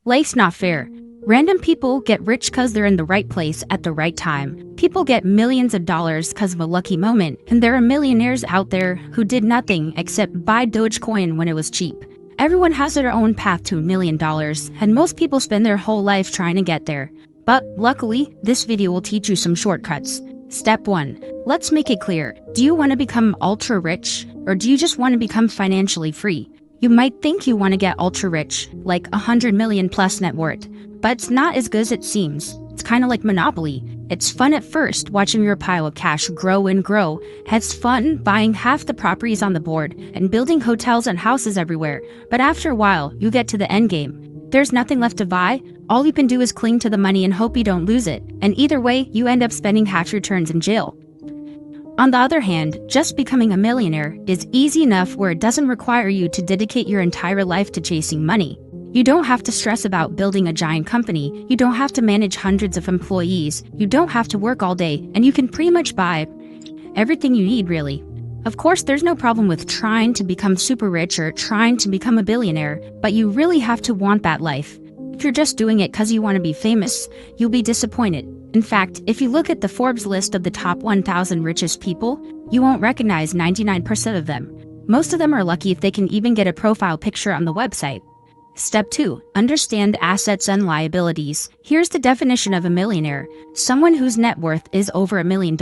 Life's not fair. Random people get rich because they're in the right place at the right time. People get millions of dollars because of a lucky moment, and there are millionaires out there who did nothing except buy Dogecoin when it was cheap. Everyone has their own path to $1 million, and most people spend their whole life trying to get there. But luckily, this video will teach you some shortcuts. Step 1. Let's make it clear. Do you want to become ultra rich, or do you just want to become financially free? You might think you want to get ultra rich, like 100 million plus net worth, but it's not as good as it seems. It's kind of like Monopoly. It's fun at first, watching your pile of cash grow and grow. It's fun buying half the properties on the board and building hotels and houses everywhere. But after a while, you get to the end game. There's nothing left to buy. All you can do is cling to the money and hope you don't lose it. And either way, you end up spending half your turns in jail. On the other hand, just becoming a millionaire is easy enough where it doesn't require you to dedicate your entire life to chasing money. You don't have to stress about building a giant company. You don't have to manage hundreds of employees. You don't have to work all day, and you can pretty much buy everything you need, really. Of course, there's no problem with trying to become super rich or trying to become a billionaire, but you really have to want that life. If you're just doing it because you want to be famous, you'll be disappointed. In fact, if you look at the Forbes list of the top 1,000 richest people, you won't recognize 99% of them. Most of them are lucky if they can even get a profile picture on the website. Step 2. Understand assets and liabilities. Here's the definition of a millionaire. Someone whose net worth is over $1 million.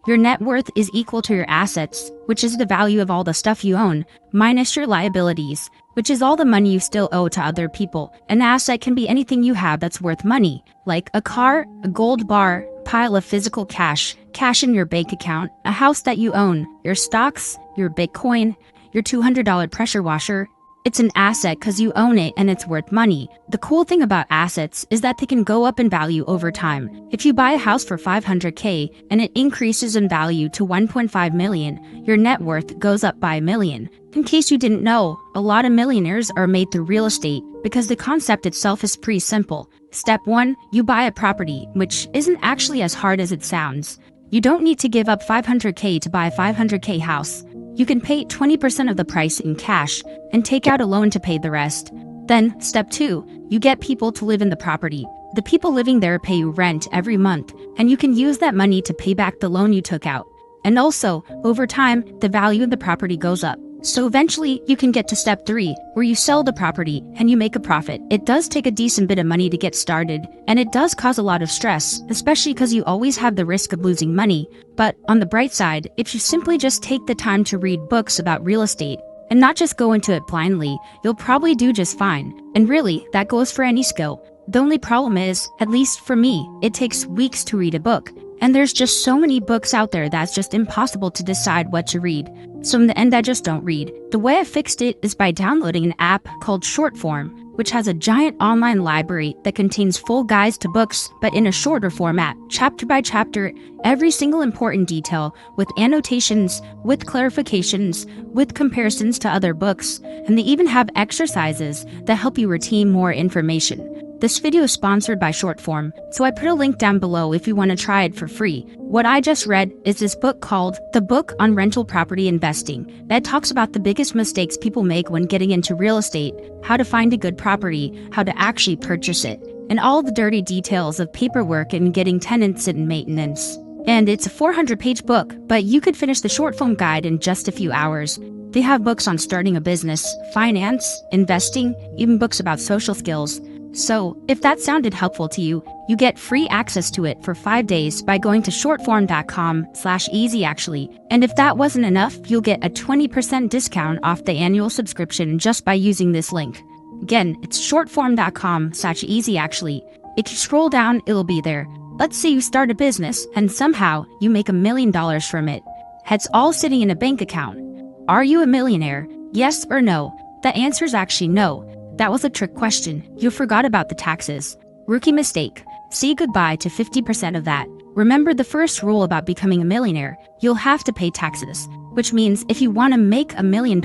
Your net worth is equal to your assets, which is the value of all the stuff you own, minus your liabilities, which is all the money you still owe to other people. An asset can be anything you have that's worth money, like a car, a gold bar, pile of physical cash, cash in your bank account, a house that you own, your stocks, your Bitcoin, your $200 pressure washer. It's an asset because you own it and it's worth money. The cool thing about assets is that they can go up in value over time. If you buy a house for $500K and it increases in value to $1.5 million, your net worth goes up by $1 million. In case you didn't know, a lot of millionaires are made through real estate because the concept itself is pretty simple. Step 1. You buy a property, which isn't actually as hard as it sounds. You don't need to give up $500K to buy a $500K house. You can pay 20% of the price in cash and take out a loan to pay the rest. Then, step 2, you get people to live in the property. The people living there pay you rent every month, and you can use that money to pay back the loan you took out. And also, over time, the value of the property goes up. So eventually, you can get to step 3, where you sell the property and you make a profit. It does take a decent bit of money to get started, and it does cause a lot of stress, especially because you always have the risk of losing money. But on the bright side, if you simply just take the time to read books about real estate, and not just go into it blindly, you'll probably do just fine. And really, that goes for any skill. The only problem is, at least for me, it takes weeks to read a book. And there's just so many books out there that's just impossible to decide what to read. So in the end, I just don't read. The way I fixed it is by downloading an app called Shortform, which has a giant online library that contains full guides to books, but in a shorter format, chapter by chapter, every single important detail, with annotations, with clarifications, with comparisons to other books, and they even have exercises that help you retain more information. This video is sponsored by Shortform, so I put a link down below if you want to try it for free. What I just read is this book called The Book on Rental Property Investing that talks about the biggest mistakes people make when getting into real estate, how to find a good property, how to actually purchase it, and all the dirty details of paperwork and getting tenants and maintenance. And it's a 400-page book, but you could finish the Shortform guide in just a few hours. They have books on starting a business, finance, investing, even books about social skills. So, if that sounded helpful to you, you get free access to it for 5 days by going to shortform.com/easyactually. And if that wasn't enough, you'll get a 20% discount off the annual subscription just by using this link. Again, it's shortform.com/easyactually. If you scroll down, it'll be there. Let's say you start a business and somehow you make $1 million from it. It's all sitting in a bank account. Are you a millionaire? Yes or no? The answer is actually no. That was a trick question. You forgot about the taxes. Rookie mistake. Say goodbye to 50% of that. Remember the first rule about becoming a millionaire. You'll have to pay taxes, which means if you want to make $1 million,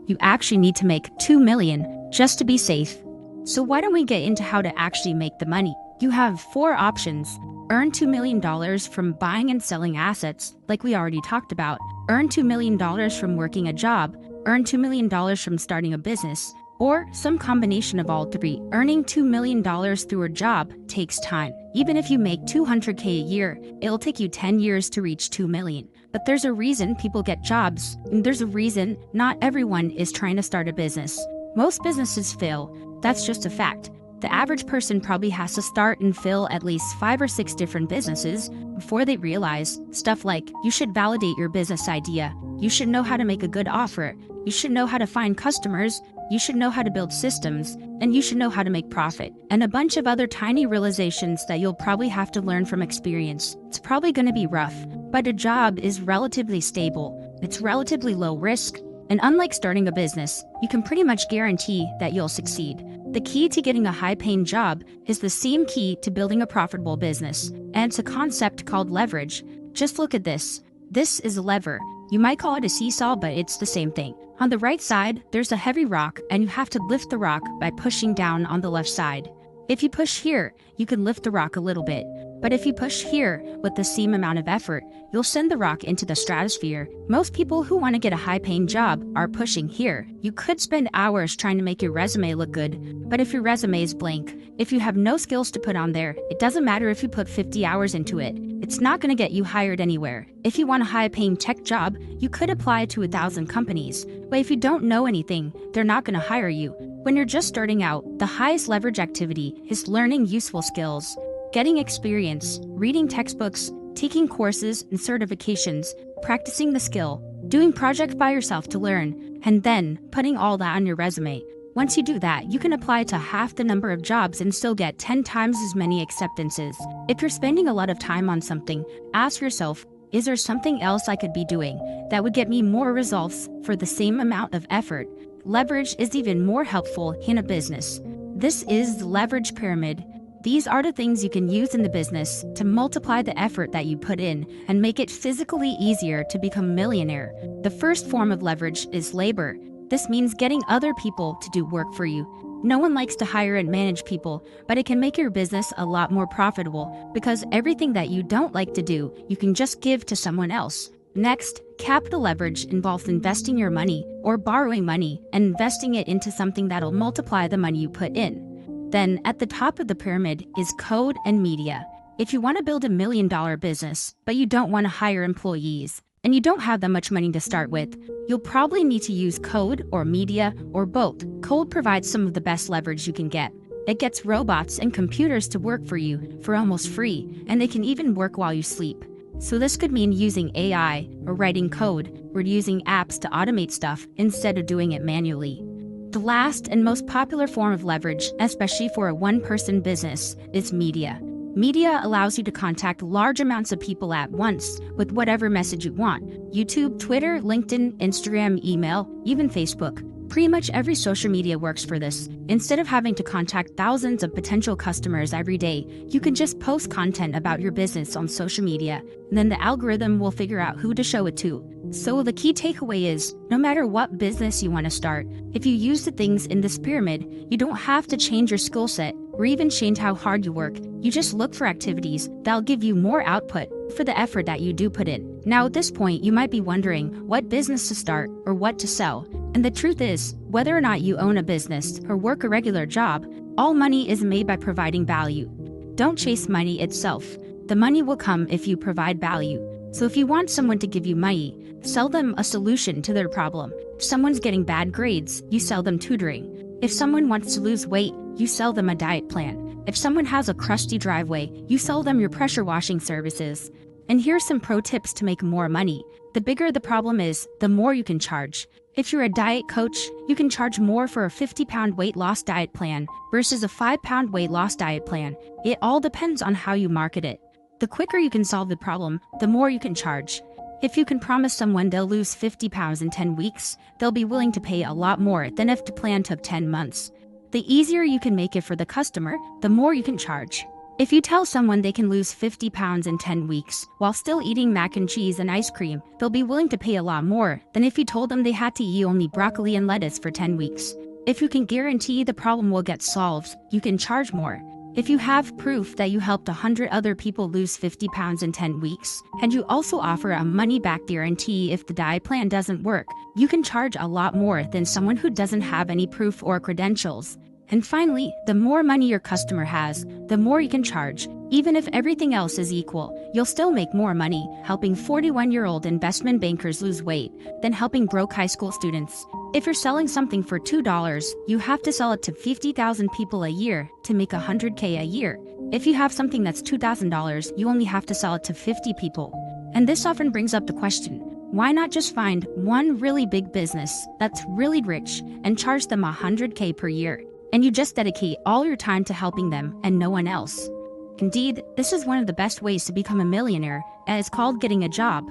you actually need to make $2 million just to be safe. So why don't we get into how to actually make the money? You have 4 options. Earn $2 million from buying and selling assets, like we already talked about. Earn $2 million from working a job. Earn $2 million from starting a business. or some combination of all three. Earning $2 million through a job takes time. Even if you make $200K a year, it'll take you 10 years to reach $2 million. But there's a reason people get jobs, and there's a reason not everyone is trying to start a business. Most businesses fail. That's just a fact. The average person probably has to start and fail at least 5 or 6 different businesses before they realize stuff like you should validate your business idea, you should know how to make a good offer, you should know how to find customers, you should know how to build systems, and you should know how to make profit. And a bunch of other tiny realizations that you'll probably have to learn from experience. It's probably going to be rough, but a job is relatively stable, it's relatively low risk, and unlike starting a business, you can pretty much guarantee that you'll succeed. The key to getting a high-paying job is the same key to building a profitable business, and it's a concept called leverage. Just look at this. This is a lever. You might call it a seesaw, but it's the same thing. On the right side, there's a heavy rock, and you have to lift the rock by pushing down on the left side. If you push here, you can lift the rock a little bit. But if you push here with the same amount of effort, you'll send the rock into the stratosphere. Most people who want to get a high-paying job are pushing here. You could spend hours trying to make your resume look good, but if your resume is blank, if you have no skills to put on there, it doesn't matter if you put 50 hours into it. It's not going to get you hired anywhere. If you want a high-paying tech job, you could apply to 1,000 companies. But if you don't know anything, they're not going to hire you. When you're just starting out, the highest leverage activity is learning useful skills. Getting experience, reading textbooks, taking courses and certifications, practicing the skill, doing projects by yourself to learn, and then putting all that on your resume. Once you do that, you can apply to half the number of jobs and still get 10 times as many acceptances. If you're spending a lot of time on something, ask yourself, is there something else I could be doing that would get me more results for the same amount of effort? Leverage is even more helpful in a business. This is the leverage pyramid. These are the things you can use in the business to multiply the effort that you put in and make it physically easier to become a millionaire. The first form of leverage is labor. This means getting other people to do work for you. No one likes to hire and manage people, but it can make your business a lot more profitable because everything that you don't like to do, you can just give to someone else. Next, capital leverage involves investing your money or borrowing money and investing it into something that'll multiply the money you put in. Then, at the top of the pyramid is code and media. If you want to build $1 million business, but you don't want to hire employees, and you don't have that much money to start with, you'll probably need to use code or media or both. Code provides some of the best leverage you can get. It gets robots and computers to work for you for almost free, and they can even work while you sleep. So this could mean using AI or writing code or using apps to automate stuff instead of doing it manually. The last and most popular form of leverage, especially for a one-person business, is media. Media allows you to contact large amounts of people at once with whatever message you want. YouTube, Twitter, LinkedIn, Instagram, email, even Facebook. Pretty much every social media works for this. Instead of having to contact thousands of potential customers every day, you can just post content about your business on social media, and then the algorithm will figure out who to show it to. So the key takeaway is, no matter what business you want to start, if you use the things in this pyramid, you don't have to change your skill set or even change how hard you work. You just look for activities that'll give you more output for the effort that you do put in. Now at this point, you might be wondering what business to start or what to sell. And the truth is, whether or not you own a business or work a regular job, all money is made by providing value. Don't chase money itself. The money will come if you provide value. So if you want someone to give you money, sell them a solution to their problem. If someone's getting bad grades, you sell them tutoring. If someone wants to lose weight, you sell them a diet plan. If someone has a crusty driveway, you sell them your pressure washing services. And here's some pro tips to make more money. The bigger the problem is, the more you can charge. If you're a diet coach, you can charge more for a 50-pound weight loss diet plan versus a 5-pound weight loss diet plan. It all depends on how you market it. The quicker you can solve the problem, the more you can charge. If you can promise someone they'll lose 50 pounds in 10 weeks, they'll be willing to pay a lot more than if the plan took 10 months. The easier you can make it for the customer, the more you can charge. If you tell someone they can lose 50 pounds in 10 weeks while still eating mac and cheese and ice cream, they'll be willing to pay a lot more than if you told them they had to eat only broccoli and lettuce for 10 weeks. If you can guarantee the problem will get solved, you can charge more. If you have proof that you helped 100 other people lose 50 pounds in 10 weeks, and you also offer a money-back guarantee if the diet plan doesn't work, you can charge a lot more than someone who doesn't have any proof or credentials. And finally, the more money your customer has, the more you can charge. Even if everything else is equal, you'll still make more money helping 41-year-old investment bankers lose weight than helping broke high school students. If you're selling something for $2, you have to sell it to 50,000 people a year to make $100K a year. If you have something that's $2,000, you only have to sell it to 50 people. And this often brings up the question, why not just find one really big business that's really rich and charge them $100K per year? And you just dedicate all your time to helping them and no one else. Indeed, this is one of the best ways to become a millionaire, and it's called getting a job.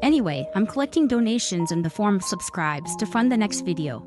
Anyway, I'm collecting donations in the form of subscribes to fund the next video.